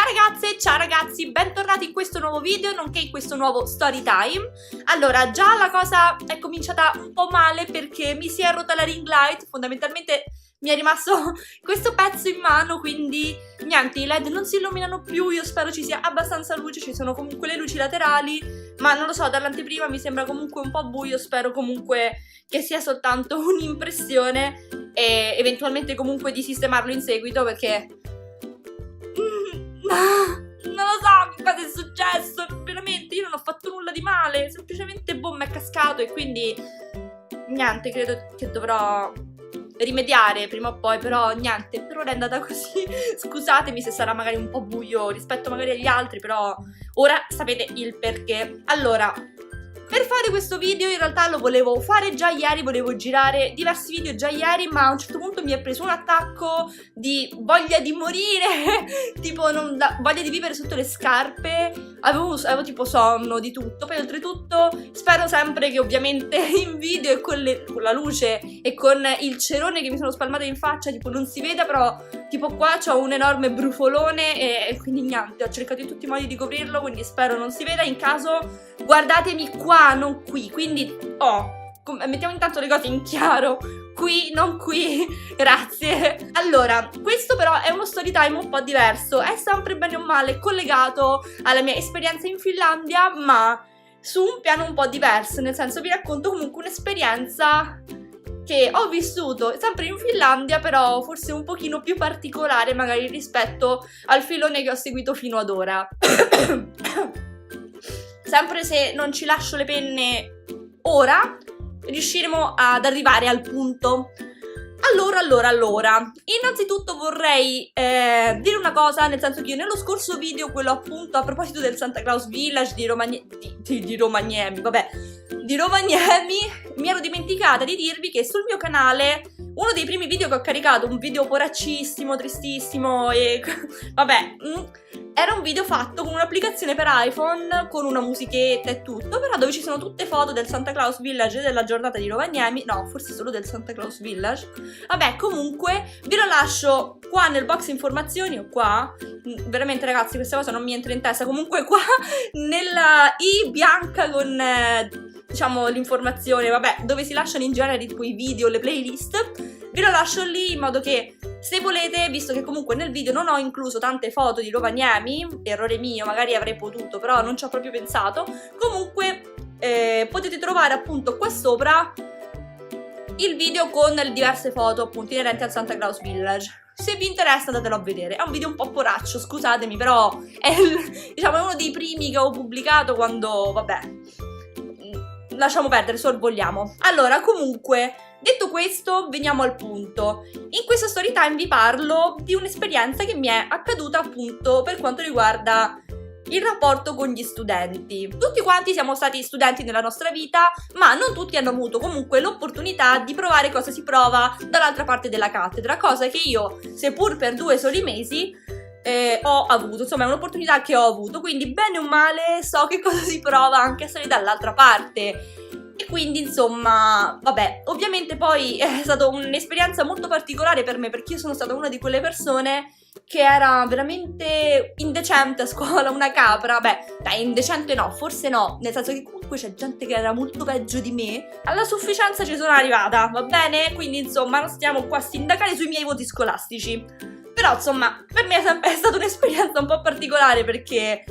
Ciao ragazze, ciao ragazzi, bentornati in questo nuovo video, nonché in questo nuovo story time. Allora, già la cosa è cominciata un po' male perché mi si è rotta la ring light, fondamentalmente mi è rimasto questo pezzo in mano, quindi niente, i led non si illuminano più, io spero ci sia abbastanza luce, ci sono comunque le luci laterali, ma non lo so, dall'anteprima mi sembra comunque un po' buio, spero comunque che sia soltanto un'impressione e eventualmente comunque di sistemarlo in seguito perché... non lo so che cosa è successo, veramente io non ho fatto nulla di male, semplicemente boh, mi è cascato e quindi niente, credo che dovrò rimediare prima o poi, però niente, per ora è andata così. Scusatemi se sarà magari un po' buio rispetto magari agli altri, però ora sapete il perché. Allora, per fare questo video in realtà lo volevo fare già ieri, volevo girare diversi video già ieri, ma a un certo punto mi è preso un attacco di voglia di morire, tipo voglia di vivere sotto le scarpe, avevo tipo sonno di tutto, poi oltretutto spero sempre che ovviamente in video e con la luce e con il cerone che mi sono spalmato in faccia tipo non si veda, però tipo qua c'ho un enorme brufolone e quindi niente, ho cercato in tutti i modi di coprirlo, quindi spero non si veda, in caso guardatemi qua, non qui, quindi mettiamo intanto le cose in chiaro, qui, non qui, grazie. Allora, questo però è uno story time un po' diverso, è sempre bene o male collegato alla mia esperienza in Finlandia, ma su un piano un po' diverso, nel senso vi racconto comunque un'esperienza che ho vissuto sempre in Finlandia, però forse un pochino più particolare magari rispetto al filone che ho seguito fino ad ora. Sempre se non ci lascio le penne ora, riusciremo ad arrivare al punto. Allora, innanzitutto vorrei dire una cosa, nel senso che io nello scorso video, quello appunto a proposito del Santa Claus Village di Rovaniemi, mi ero dimenticata di dirvi che sul mio canale, uno dei primi video che ho caricato, un video poraccissimo, tristissimo e vabbè, era un video fatto con un'applicazione per iPhone, con una musichetta e tutto, però dove ci sono tutte foto del Santa Claus Village e della giornata di Rovaniemi, no, forse solo del Santa Claus Village. Vabbè, comunque, vi lo lascio qua nel box informazioni o qua, veramente ragazzi questa cosa non mi entra in testa, comunque qua nella i bianca con... diciamo l'informazione, vabbè, dove si lasciano in genere tipo i video, le playlist, vi lo lascio lì in modo che se volete, visto che comunque nel video non ho incluso tante foto di Rovaniemi, errore mio, magari avrei potuto, però non ci ho proprio pensato, comunque potete trovare appunto qua sopra il video con le diverse foto appunto inerenti al Santa Claus Village. Se vi interessa andatelo a vedere, è un video un po' poraccio, scusatemi, però è, diciamo, è uno dei primi che ho pubblicato quando, vabbè, lasciamo perdere, sorvoliamo. Allora, comunque, detto questo, veniamo al punto. In questo story time vi parlo di un'esperienza che mi è accaduta appunto per quanto riguarda il rapporto con gli studenti. Tutti quanti siamo stati studenti nella nostra vita, ma non tutti hanno avuto comunque l'opportunità di provare cosa si prova dall'altra parte della cattedra, cosa che io, seppur per 2 soli mesi, ho avuto, insomma è un'opportunità che ho avuto, quindi bene o male so che cosa si prova anche essere dall'altra parte. E quindi insomma, vabbè, ovviamente poi è stata un'esperienza molto particolare per me perché io sono stata una di quelle persone che era veramente indecente a scuola, una capra, beh, indecente no, forse no, nel senso che comunque c'è gente che era molto peggio di me, alla sufficienza ci sono arrivata, va bene? Quindi insomma non stiamo qua a sindacare sui miei voti scolastici, però insomma per me è stata un'esperienza un po' particolare perché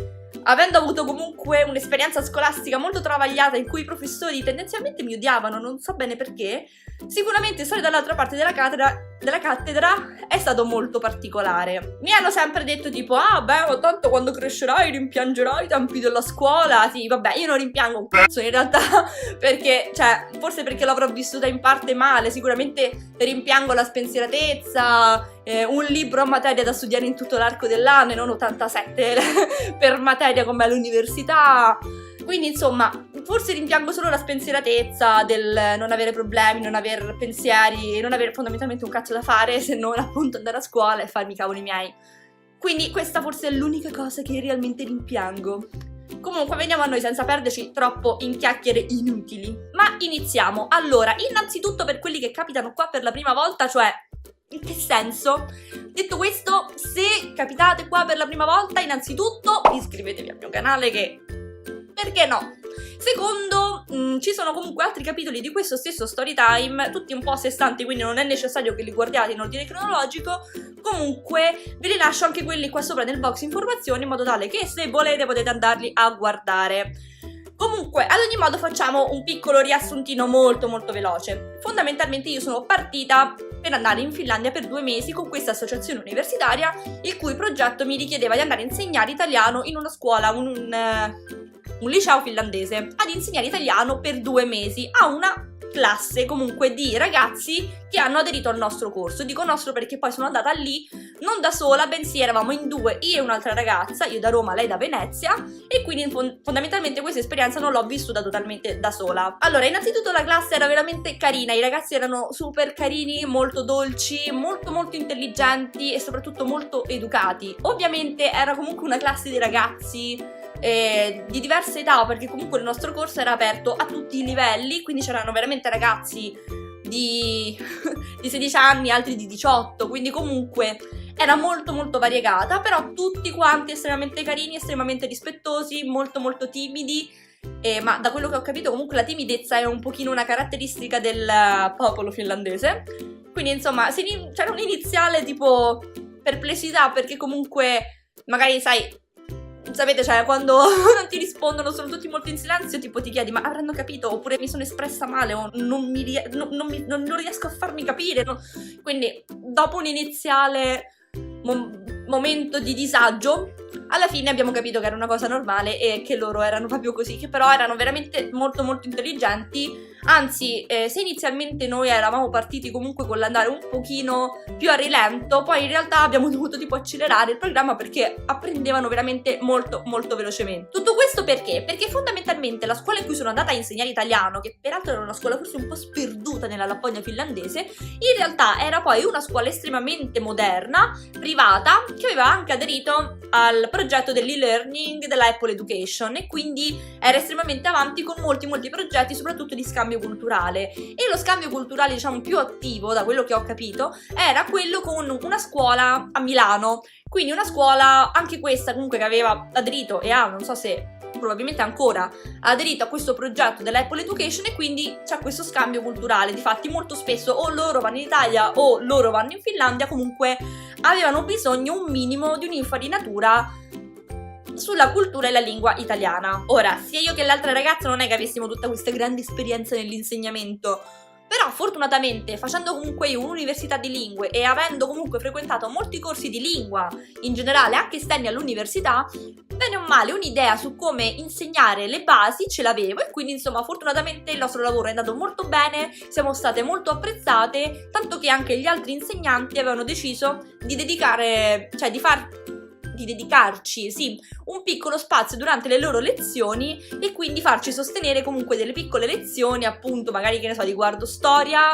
avendo avuto comunque un'esperienza scolastica molto travagliata in cui i professori tendenzialmente mi odiavano, non so bene perché, sicuramente stare dall'altra parte della cattedra è stato molto particolare. Mi hanno sempre detto tipo, ah beh, ma tanto quando crescerai rimpiangerai i tempi della scuola. Sì, vabbè, io non rimpiango un cazzo in realtà, perché, cioè, forse perché l'avrò vissuta in parte male, sicuramente rimpiango la spensieratezza, un libro a materia da studiare in tutto l'arco dell'anno e non 87 per materia come all'università. Quindi insomma, forse rimpiango solo la spensieratezza del non avere problemi, non avere pensieri, non avere fondamentalmente un cazzo da fare se non appunto andare a scuola e farmi i cavoli miei. Quindi questa forse è l'unica cosa che realmente rimpiango. Comunque veniamo a noi senza perderci troppo in chiacchiere inutili. Ma iniziamo. Allora, innanzitutto per quelli che capitano qua per la prima volta, cioè In che senso? Detto questo, se capitate qua per la prima volta, innanzitutto iscrivetevi al mio canale che... perché no? Secondo, ci sono comunque altri capitoli di questo stesso story time, tutti un po' a sé stanti, quindi non è necessario che li guardiate in ordine cronologico. Comunque ve li lascio anche quelli qua sopra nel box informazioni, in modo tale che se volete potete andarli a guardare. Comunque, ad ogni modo facciamo un piccolo riassuntino molto veloce. Fondamentalmente io sono partita per andare in Finlandia per 2 mesi con questa associazione universitaria, il cui progetto mi richiedeva di andare a insegnare italiano in una scuola, un liceo finlandese, ad insegnare italiano per 2 mesi a una classe comunque di ragazzi che hanno aderito al nostro corso. Dico nostro perché poi sono andata lì non da sola, bensì eravamo in 2, io e un'altra ragazza, io da Roma, lei da Venezia, e quindi fondamentalmente questa esperienza non l'ho vissuta totalmente da sola. Allora, innanzitutto la classe era veramente carina, i ragazzi erano super carini, molto dolci, molto intelligenti e soprattutto molto educati. Ovviamente era comunque una classe di ragazzi di diverse età, perché comunque il nostro corso era aperto a tutti i livelli, quindi c'erano veramente ragazzi di 16 anni, altri di 18, quindi comunque era molto variegata, però tutti quanti estremamente carini, estremamente rispettosi, molto timidi, ma da quello che ho capito comunque la timidezza è un pochino una caratteristica del popolo finlandese, quindi insomma c'era un iniziale tipo perplessità, perché comunque magari sapete, cioè, quando non ti rispondono, sono tutti molto in silenzio, tipo ti chiedi, ma avranno capito? Oppure mi sono espressa male, o non riesco a farmi capire. No? Quindi, dopo un iniziale momento di disagio, alla fine abbiamo capito che era una cosa normale e che loro erano proprio così, che però erano veramente molto intelligenti. Anzi, se inizialmente noi eravamo partiti comunque con l'andare un pochino più a rilento, poi in realtà abbiamo dovuto tipo accelerare il programma perché apprendevano veramente molto velocemente. Tutto questo perché? Perché fondamentalmente la scuola in cui sono andata a insegnare italiano, che peraltro era una scuola forse un po' sperduta nella Lapponia finlandese, in realtà era poi una scuola estremamente moderna, privata, che aveva anche aderito al progetto dell'e-learning della Apple Education, e quindi era estremamente avanti con molti progetti, soprattutto di scambio culturale. E lo scambio culturale, diciamo, più attivo, da quello che ho capito, era quello con una scuola a Milano, quindi una scuola anche questa comunque che aveva aderito e ha, non so se probabilmente ancora aderito a questo progetto dell'Apple Education, e quindi c'è questo scambio culturale. Difatti molto spesso o loro vanno in Italia o loro vanno in Finlandia, comunque avevano bisogno un minimo di un'infarinatura sulla cultura e la lingua italiana. Ora, sia io che l'altra ragazza non è che avessimo tutta questa grande esperienza nell'insegnamento, però fortunatamente, facendo comunque io un'università di lingue e avendo comunque frequentato molti corsi di lingua in generale, anche esterni all'università, bene o male un'idea su come insegnare le basi ce l'avevo, e quindi insomma fortunatamente il nostro lavoro è andato molto bene, siamo state molto apprezzate, tanto che anche gli altri insegnanti avevano deciso di dedicarci, sì, un piccolo spazio durante le loro lezioni, e quindi farci sostenere comunque delle piccole lezioni, appunto, magari, che ne so, riguardo storia.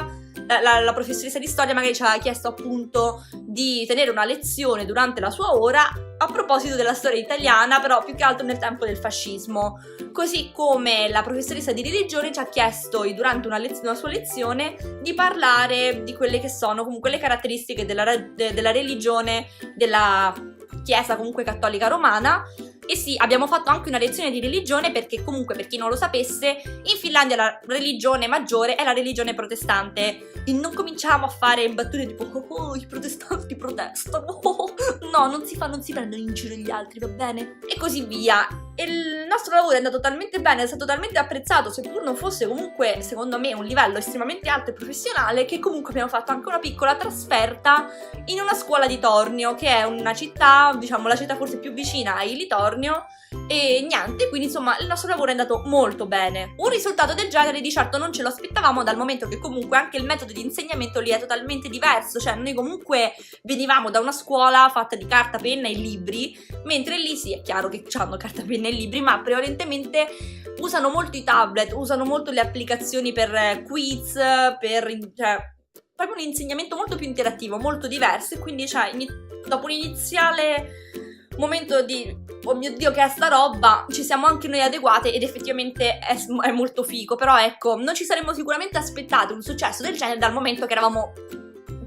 La professoressa di storia magari ci aveva chiesto appunto di tenere una lezione durante la sua ora a proposito della storia italiana, però più che altro nel tempo del fascismo. Così come la professoressa di religione ci ha chiesto durante una sua lezione di parlare di quelle che sono comunque le caratteristiche della religione della Chiesa comunque cattolica romana. E sì, abbiamo fatto anche una lezione di religione perché comunque, per chi non lo sapesse, in Finlandia la religione maggiore è la religione protestante. E non cominciamo a fare battute tipo oh, i protestanti protestano, no, non si prendono in giro gli altri, va bene? E così via. E il nostro lavoro è andato talmente bene, è stato talmente apprezzato, seppur non fosse comunque, secondo me, un livello estremamente alto e professionale, che comunque abbiamo fatto anche una piccola trasferta in una scuola di Tornio, che è una città, diciamo la città forse più vicina a Litornio. E niente, quindi insomma il nostro lavoro è andato molto bene. Un risultato del genere di certo non ce lo aspettavamo, dal momento che comunque anche il metodo di insegnamento lì è totalmente diverso. Cioè noi comunque venivamo da una scuola fatta di carta, penna e libri, mentre lì sì, è chiaro che hanno carta, penna e libri, ma prevalentemente usano molto i tablet, usano molto le applicazioni per quiz, proprio un insegnamento molto più interattivo, molto diverso. E quindi dopo un iniziale momento di oh mio Dio che è sta roba, ci siamo anche noi adeguate, ed effettivamente è molto figo. Però ecco, non ci saremmo sicuramente aspettati un successo del genere, dal momento che eravamo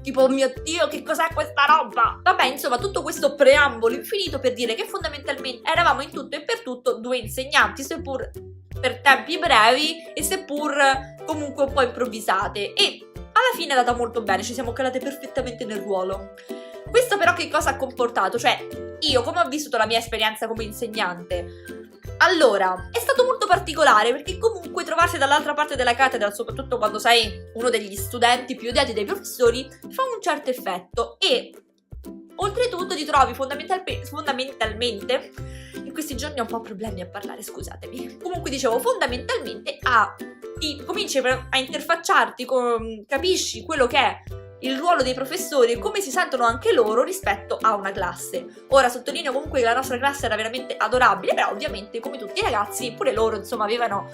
tipo, oh mio Dio, che cos'è questa roba? Vabbè, insomma, tutto questo preambolo infinito per dire che fondamentalmente eravamo in tutto e per tutto due insegnanti, seppur per tempi brevi e seppur comunque un po' improvvisate, e alla fine è andata molto bene, ci siamo calate perfettamente nel ruolo. Questo però che cosa ha comportato? Cioè, io come ho vissuto la mia esperienza come insegnante? Allora, è stato molto particolare perché comunque trovarsi dall'altra parte della cattedra, soprattutto quando sei uno degli studenti più odiati dai professori, fa un certo effetto e oltretutto ti trovi fondamentalmente, in questi giorni ho un po' problemi a parlare, scusatemi, comunque dicevo fondamentalmente cominci a interfacciarti, capisci quello che è il ruolo dei professori e come si sentono anche loro rispetto a una classe. Ora sottolineo comunque che la nostra classe era veramente adorabile, però ovviamente come tutti i ragazzi pure loro insomma avevano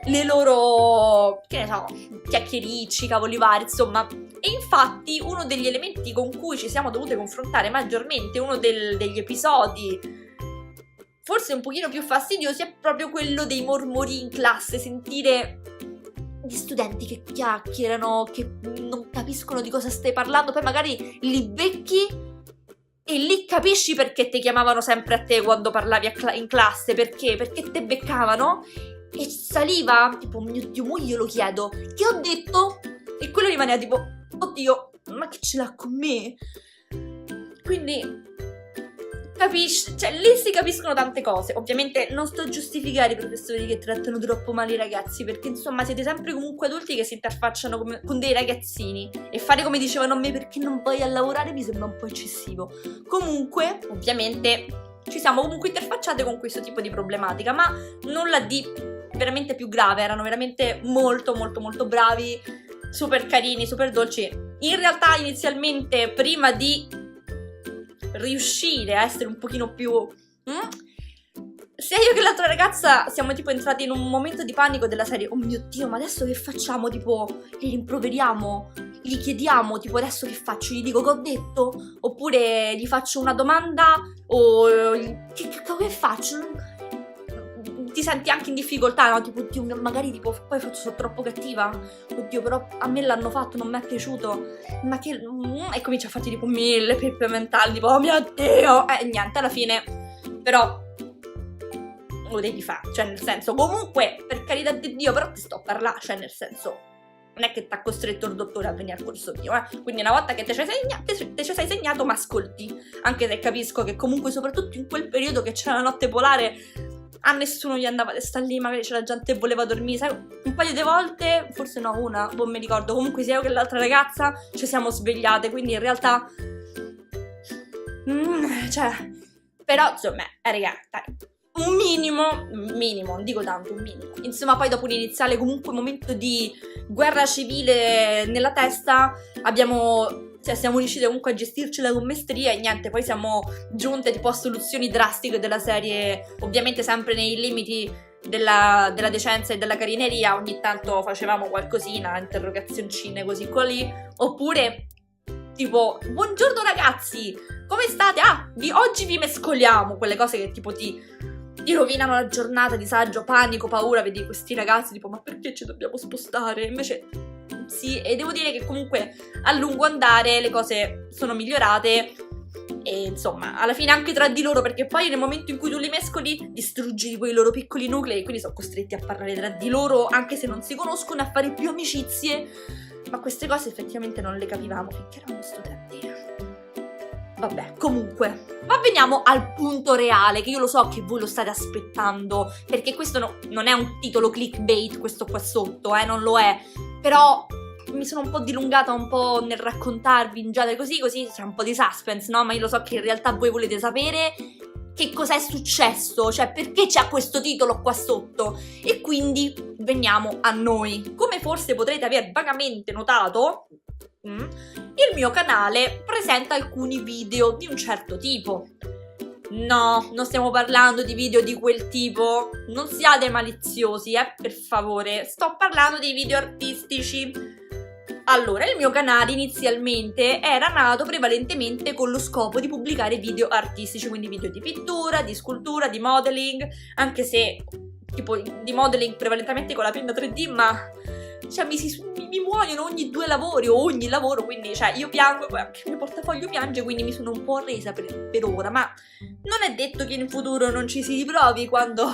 le loro, che ne so, chiacchiericci, cavoli vari, insomma. E infatti uno degli elementi con cui ci siamo dovute confrontare maggiormente, uno degli episodi forse un pochino più fastidiosi, è proprio quello dei mormori in classe, sentire gli studenti che chiacchierano, che non capiscono di cosa stai parlando, poi magari li becchi e lì capisci perché ti chiamavano sempre a te quando parlavi in classe, perché te beccavano e saliva, tipo, mio Dio, mo io lo chiedo, che ho detto? E quello rimaneva tipo, oddio, ma che ce l'ha con me? Quindi capisci, cioè lì si capiscono tante cose. Ovviamente non sto a giustificare i professori che trattano troppo male i ragazzi, perché insomma siete sempre comunque adulti che si interfacciano con dei ragazzini, e fare come dicevano a me perché non vai a lavorare mi sembra un po' eccessivo. Comunque ovviamente ci siamo comunque interfacciate con questo tipo di problematica, ma nulla di veramente più grave. Erano veramente molto molto molto bravi, super carini, super dolci. In realtà inizialmente, prima di riuscire a essere un pochino più sia io che l'altra ragazza siamo tipo entrati in un momento di panico della serie, oh mio Dio, ma adesso che facciamo? Tipo, li rimproveriamo, gli chiediamo, tipo, adesso che faccio? Gli dico che ho detto? Oppure gli faccio una domanda? O che faccio? Ti senti anche in difficoltà, no? Tipo, oddio, magari tipo, poi sono troppo cattiva. Oddio, però a me l'hanno fatto, non mi è piaciuto. Ma che... E comincia a farti tipo 1000 peppe mentali, tipo, oh mio Dio! E niente, alla fine, però, lo devi fare. Cioè, nel senso, comunque, per carità di Dio, però ti sto a parlare, cioè, nel senso, non è che ti ha costretto il dottore a venire al corso mio, Quindi una volta che te ci sei segnato, ma ascolti. Anche se capisco che comunque, soprattutto in quel periodo che c'era la notte polare, a nessuno gli andava a stare lì, magari c'era gente che voleva dormire, sai, un paio di volte, forse no, una, non mi ricordo, comunque sia io che l'altra ragazza ci siamo svegliate, quindi in realtà, cioè, però, insomma, raga, dai, un minimo, non dico tanto, un minimo. Insomma, poi dopo un iniziale comunque momento di guerra civile nella testa, siamo riusciti comunque a gestircela con mestria e niente, poi siamo giunte tipo a soluzioni drastiche della serie, ovviamente sempre nei limiti della decenza e della carineria. Ogni tanto facevamo qualcosina, interrogazioncine così così, oppure tipo, buongiorno ragazzi, come state? Oggi vi mescoliamo, quelle cose che tipo ti rovinano la giornata, disagio, panico, paura, vedi questi ragazzi tipo, ma perché ci dobbiamo spostare? Invece sì, e devo dire che comunque a lungo andare le cose sono migliorate e insomma alla fine anche tra di loro, perché poi nel momento in cui tu li mescoli distruggi di quei loro piccoli nuclei, quindi sono costretti a parlare tra di loro anche se non si conoscono, a fare più amicizie, ma queste cose effettivamente non le capivamo finché eravamo studenti. Vabbè, comunque, ma veniamo al punto reale, che io lo so che voi lo state aspettando, perché questo non è un titolo clickbait, questo qua sotto, non lo è, però mi sono un po' dilungata un po' nel raccontarvi in genere così c'è un po' di suspense, no? Ma io lo so che in realtà voi volete sapere che cos'è successo, cioè perché c'è questo titolo qua sotto, e quindi veniamo a noi. Come forse potrete aver vagamente notato, il mio canale presenta alcuni video di un certo tipo. No, non stiamo parlando di video di quel tipo, non siate maliziosi, per favore. Sto parlando dei video artistici. Allora, il mio canale inizialmente era nato prevalentemente con lo scopo di pubblicare video artistici, quindi video di pittura, di scultura, di modeling, anche se tipo di modeling prevalentemente con la penna 3D, ma cioè mi muoiono ogni 2 lavori o ogni lavoro, quindi cioè io piango, poi anche il mio portafoglio piange, quindi mi sono un po' resa per ora, ma non è detto che in futuro non ci si riprovi quando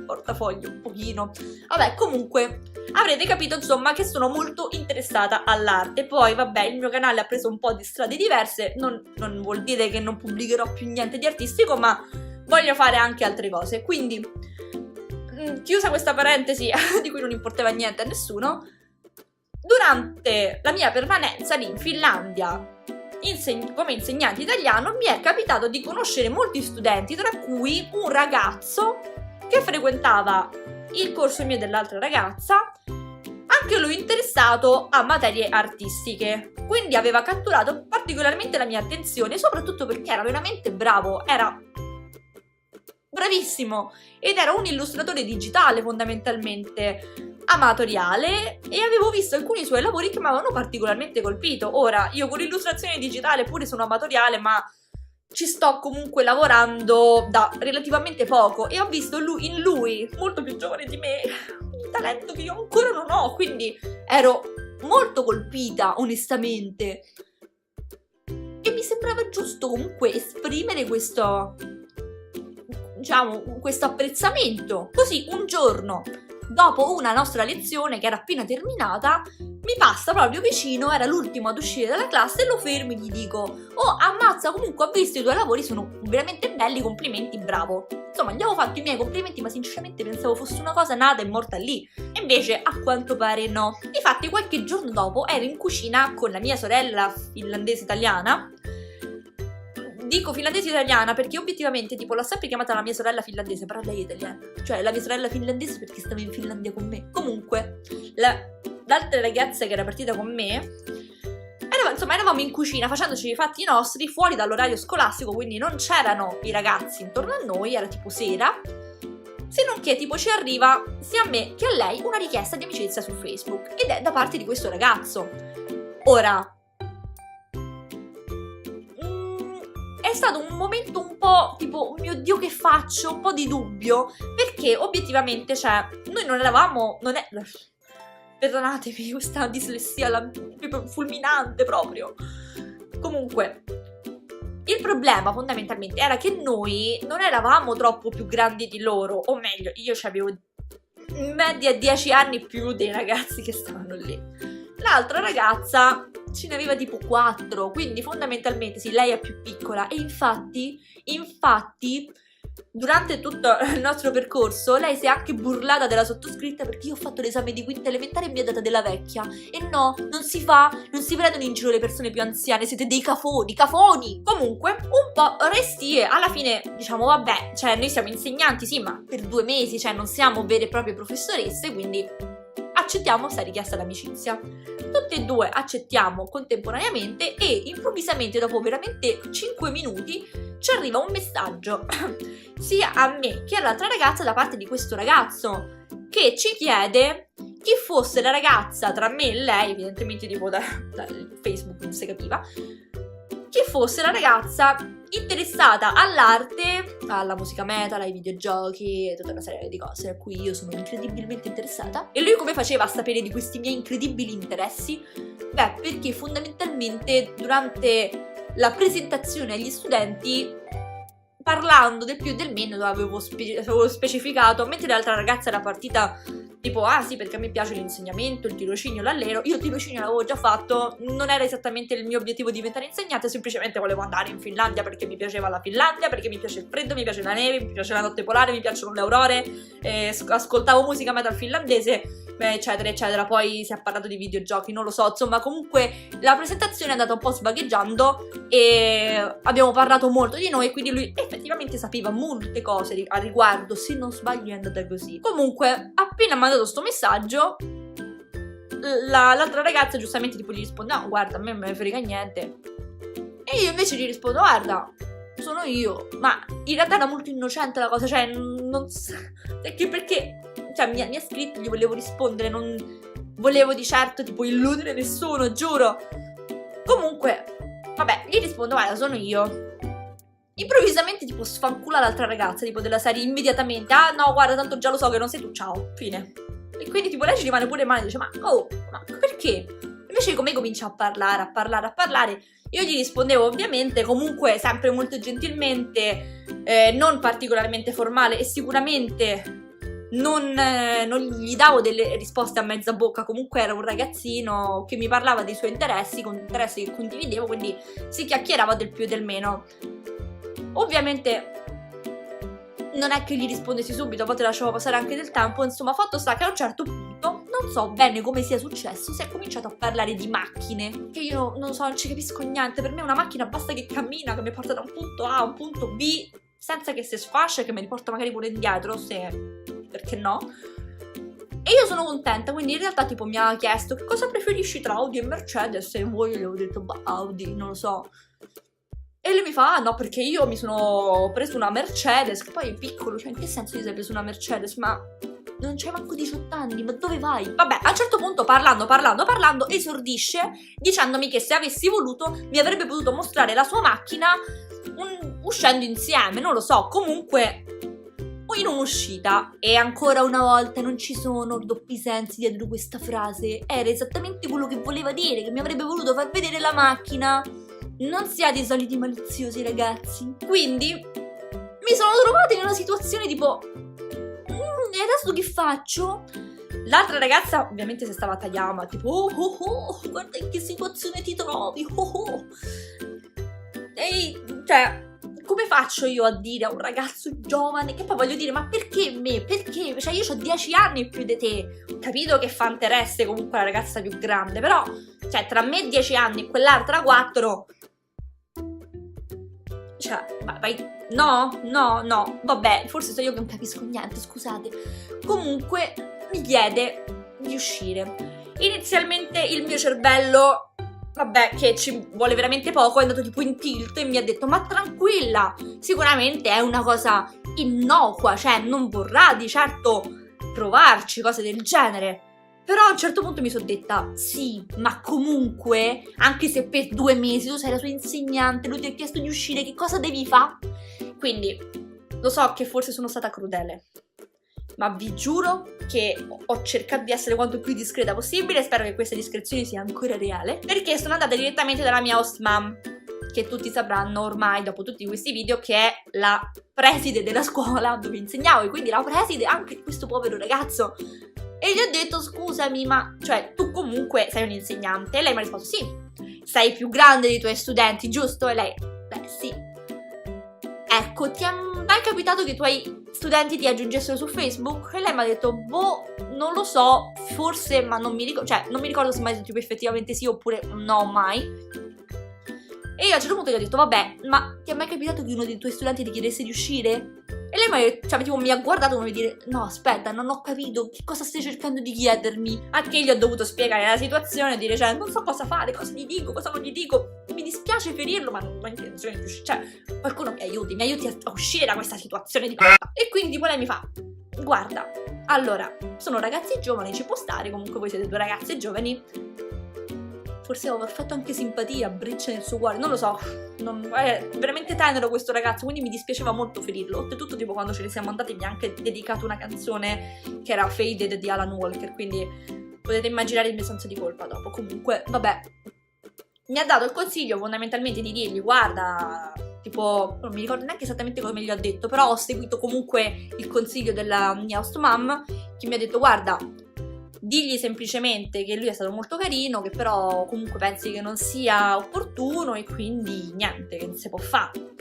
portafoglio un pochino. Vabbè, comunque avrete capito insomma che sono molto interessata all'arte. Poi vabbè, il mio canale ha preso un po' di strade diverse, non vuol dire che non pubblicherò più niente di artistico, ma voglio fare anche altre cose, quindi chiusa questa parentesi di cui non importava niente a nessuno, durante la mia permanenza lì in Finlandia come insegnante italiano mi è capitato di conoscere molti studenti, tra cui un ragazzo che frequentava il corso mio e dell'altra ragazza, anche lui interessato a materie artistiche, quindi aveva catturato particolarmente la mia attenzione, soprattutto perché era veramente bravo, era bravissimo ed era un illustratore digitale fondamentalmente, amatoriale, e avevo visto alcuni suoi lavori che mi avevano particolarmente colpito. Ora, io con l'illustrazione digitale pure sono amatoriale, ma ci sto comunque lavorando da relativamente poco e ho visto in lui, molto più giovane di me, un talento che io ancora non ho, quindi ero molto colpita onestamente e mi sembrava giusto comunque esprimere questo, diciamo, questo apprezzamento. Così un giorno, dopo una nostra lezione che era appena terminata, mi passa proprio vicino, era l'ultimo ad uscire dalla classe, e lo fermo e gli dico: oh, ammazza, comunque ho visto i tuoi lavori, sono veramente belli, complimenti, bravo. Insomma, gli avevo fatto i miei complimenti, ma sinceramente pensavo fosse una cosa nata e morta lì. E invece, a quanto pare no. Infatti, qualche giorno dopo ero in cucina con la mia sorella finlandese italiana. Dico finlandese italiana perché obiettivamente tipo l'ho sempre chiamata la mia sorella finlandese, però lei è italiana, cioè la mia sorella finlandese perché stava in Finlandia con me. Comunque l'altra ragazza che era partita con me, eravamo in cucina facendoci i fatti nostri fuori dall'orario scolastico, quindi non c'erano i ragazzi intorno a noi, era tipo sera, se non che tipo ci arriva sia a me che a lei una richiesta di amicizia su Facebook, ed è da parte di questo ragazzo. Ora, è stato un momento un po' tipo, oh mio Dio, che faccio? Un po' di dubbio, perché obiettivamente, cioè, noi non eravamo, perdonatemi questa dislessia fulminante proprio. Comunque, il problema fondamentalmente era che noi non eravamo troppo più grandi di loro, o meglio, io avevo in media 10 anni più dei ragazzi che stavano lì. L'altra ragazza ce ne aveva tipo 4, quindi fondamentalmente sì, lei è più piccola, e infatti durante tutto il nostro percorso lei si è anche burlata della sottoscritta perché io ho fatto l'esame di quinta elementare e mi ha data della vecchia, e no, non si prendono in giro le persone più anziane, siete dei cafoni. Comunque un po' restie, alla fine diciamo vabbè, cioè noi siamo insegnanti sì, ma per 2 mesi, cioè non siamo vere e proprie professoresse, quindi accettiamo questa richiesta d'amicizia. Tutte e 2 accettiamo contemporaneamente e improvvisamente, dopo veramente 5 minuti, ci arriva un messaggio sia a me che all'altra ragazza da parte di questo ragazzo, che ci chiede chi fosse la ragazza tra me e lei, evidentemente tipo da Facebook, non si capiva, chi fosse la ragazza interessata all'arte, alla musica metal, ai videogiochi e tutta una serie di cose a cui io sono incredibilmente interessata. E lui come faceva a sapere di questi miei incredibili interessi? Beh, perché fondamentalmente durante la presentazione agli studenti, parlando del più e del meno, avevo specificato, mentre l'altra ragazza era partita tipo, ah sì, perché a me piace l'insegnamento, il tirocinio, l'allero. Io il tirocinio l'avevo già fatto, non era esattamente il mio obiettivo diventare insegnante, semplicemente volevo andare in Finlandia perché mi piaceva la Finlandia, perché mi piace il freddo, mi piace la neve, mi piace la notte polare, mi piacciono le aurore, ascoltavo musica metal finlandese, eccetera eccetera. Poi si è parlato di videogiochi, non lo so, insomma comunque la presentazione è andata un po' svagheggiando e abbiamo parlato molto di noi, quindi lui effettivamente sapeva molte cose a riguardo, se non sbaglio è andata così. Comunque appena mi ha dato sto messaggio, l'altra ragazza giustamente tipo gli risponde: no, guarda, a me non me ne frega niente. E io invece gli rispondo: guarda, sono io. Ma in realtà era molto innocente la cosa, cioè non perché cioè mi ha scritto, gli volevo rispondere, non volevo di certo tipo illudere nessuno, giuro. Comunque vabbè, gli rispondo: guarda, sono io. Improvvisamente tipo sfancula l'altra ragazza, tipo della serie, immediatamente: ah no, guarda, tanto già lo so che non sei tu, ciao, fine. E quindi tipo lei ci rimane pure male e dice ma perché? Invece come comincia a parlare, io gli rispondevo ovviamente comunque sempre molto gentilmente, non particolarmente formale e sicuramente non gli davo delle risposte a mezza bocca, comunque era un ragazzino che mi parlava dei suoi interessi, con interessi che condividevo, quindi si chiacchierava del più e del meno. Ovviamente non è che gli rispondessi subito, a volte lasciavo passare anche del tempo, insomma fatto sta che a un certo punto, non so bene come sia successo, si è cominciato a parlare di macchine, che io non so, non ci capisco niente, per me una macchina basta che cammina, che mi porta da un punto A a un punto B, senza che si sfascia e che mi riporta magari pure indietro, perché no? E io sono contenta, quindi in realtà tipo mi ha chiesto che cosa preferisci tra Audi e Mercedes, e voi gli avevo detto bah Audi, non lo so. E lui mi fa, no, perché io mi sono preso una Mercedes, che poi è piccolo, cioè in che senso ti sei preso una Mercedes? Ma non c'hai manco 18 anni, ma dove vai? Vabbè, a un certo punto parlando, esordisce dicendomi che se avessi voluto mi avrebbe potuto mostrare la sua macchina uscendo insieme, non lo so, comunque in un'uscita. E ancora una volta non ci sono doppi sensi dietro questa frase, era esattamente quello che voleva dire, che mi avrebbe voluto far vedere la macchina. Non siate i soliti maliziosi ragazzi. Quindi mi sono trovata in una situazione tipo e adesso che faccio? L'altra ragazza ovviamente si stava a tagliando, tipo guarda in che situazione ti trovi, E cioè come faccio io a dire a un ragazzo giovane, che poi voglio dire, ma perché me? Perché? Cioè io ho 10 anni più di te. Ho capito che fa interesse comunque la ragazza più grande, però cioè tra me 10 anni e quell'altra 4, cioè vai, no, vabbè, forse sono io che non capisco niente, scusate. Comunque mi chiede di uscire. Inizialmente il mio cervello, vabbè, che ci vuole veramente poco, è andato tipo in tilt e mi ha detto ma tranquilla, sicuramente è una cosa innocua, cioè non vorrà di certo provarci, cose del genere. Però a un certo punto mi sono detta sì, ma comunque, anche se per 2 mesi tu sei la sua insegnante, lui ti ha chiesto di uscire, che cosa devi fare? Quindi lo so che forse sono stata crudele, ma vi giuro che ho cercato di essere quanto più discreta possibile, spero che questa discrezione sia ancora reale, perché sono andata direttamente dalla mia host mom, che tutti sapranno ormai dopo tutti questi video che è la preside della scuola dove insegnavo, e quindi la preside anche di questo povero ragazzo. E gli ho detto scusami, ma cioè tu comunque sei un insegnante? E lei mi ha risposto sì, sei più grande dei tuoi studenti, giusto? E lei, beh sì. Ecco, ti è mai capitato che i tuoi studenti ti aggiungessero su Facebook? E lei mi ha detto boh, non lo so, forse, ma non mi ricordo, cioè non mi ricordo se mai tipo effettivamente sì oppure no mai. E io a un certo punto gli ho detto vabbè, ma ti è mai capitato che uno dei tuoi studenti ti chiedesse di uscire? E lei mi ha guardato come dire no aspetta, non ho capito che cosa stai cercando di chiedermi. A che gli ho dovuto spiegare la situazione e dire cioè non so cosa fare, cosa gli dico, cosa non gli dico. Mi dispiace ferirlo ma non ho intenzione di uscire, cioè qualcuno mi aiuti a uscire da questa situazione di merda. E quindi poi lei mi fa guarda, allora sono ragazzi giovani, ci può stare, comunque voi siete 2 ragazze giovani, forse ho fatto anche simpatia, briccia nel suo cuore, non lo so, è veramente tenero questo ragazzo, quindi mi dispiaceva molto ferirlo. Oltretutto tipo quando ce ne siamo andati mi ha anche dedicato una canzone che era Faded di Alan Walker, quindi potete immaginare il mio senso di colpa dopo. Comunque, vabbè, mi ha dato il consiglio fondamentalmente di dirgli guarda, tipo, non mi ricordo neanche esattamente come gli ho detto, però ho seguito comunque il consiglio della mia host mom, che mi ha detto guarda, digli semplicemente che lui è stato molto carino, che però comunque pensi che non sia opportuno e quindi niente, che non si può fare.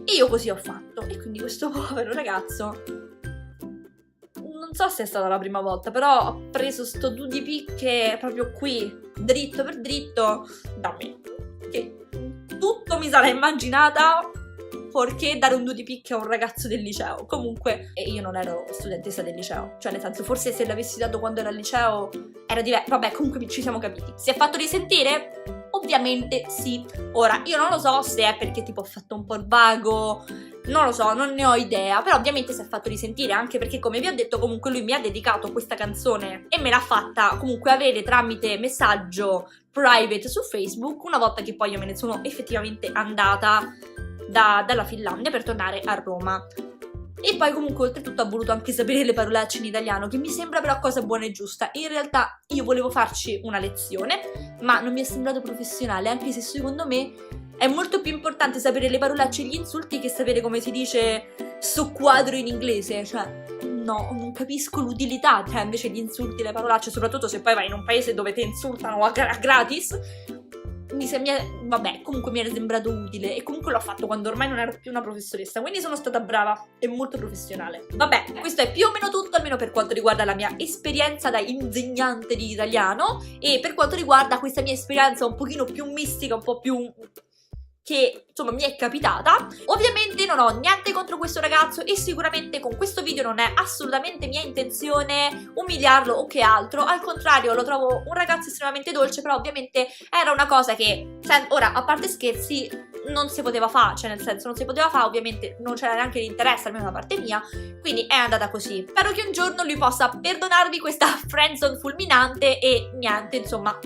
E io così ho fatto. E quindi questo povero ragazzo, non so se è stata la prima volta, però ho preso sto 2 di picche proprio qui, dritto per dritto, da me. Che tutto mi sarà immaginata perché dare un 2 di picche a un ragazzo del liceo. Comunque, e io non ero studentessa del liceo, cioè nel senso forse se l'avessi dato quando era al liceo era diverso. Vabbè, comunque ci siamo capiti. Si è fatto risentire? Ovviamente sì. Ora, io non lo so se è perché tipo ho fatto un po' il vago, non lo so, non ne ho idea, però ovviamente si è fatto risentire, anche perché come vi ho detto comunque lui mi ha dedicato questa canzone e me l'ha fatta comunque avere tramite messaggio private su Facebook, una volta che poi io me ne sono effettivamente andata dalla Finlandia per tornare a Roma. E poi comunque oltretutto ha voluto anche sapere le parolacce in italiano, che mi sembra però cosa buona e giusta. In realtà io volevo farci una lezione, ma non mi è sembrato professionale, anche se secondo me è molto più importante sapere le parolacce e gli insulti che sapere come si dice sto quadro in inglese, cioè no, non capisco l'utilità, cioè invece gli insulti e le parolacce, soprattutto se poi vai in un paese dove ti insultano a gratis, vabbè, comunque mi era sembrato utile e comunque l'ho fatto quando ormai non ero più una professoressa, quindi sono stata brava e molto professionale. Vabbè, questo è più o meno tutto, almeno per quanto riguarda la mia esperienza da insegnante di italiano e per quanto riguarda questa mia esperienza un pochino più mistica, un po' più che insomma mi è capitata. Ovviamente non ho niente contro questo ragazzo e sicuramente con questo video non è assolutamente mia intenzione umiliarlo o che altro, al contrario lo trovo un ragazzo estremamente dolce, però ovviamente era una cosa che, ora a parte scherzi, non si poteva fare, cioè nel senso non si poteva fare, ovviamente non c'era neanche l'interesse almeno da parte mia, quindi è andata così. Spero che un giorno lui possa perdonarvi questa friendzone fulminante e niente, insomma.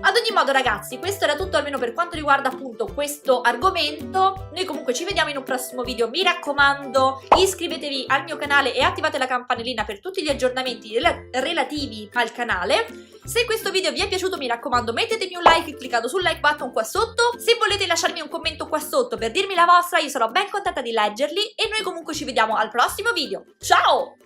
Ad ogni modo ragazzi, questo era tutto almeno per quanto riguarda appunto questo argomento. Noi comunque ci vediamo in un prossimo video, mi raccomando iscrivetevi al mio canale e attivate la campanellina per tutti gli aggiornamenti relativi al canale. Se questo video vi è piaciuto mi raccomando mettetemi un like cliccando sul like button qua sotto. Se volete lasciarmi un commento qua sotto per dirmi la vostra io sarò ben contenta di leggerli e noi comunque ci vediamo al prossimo video. Ciao!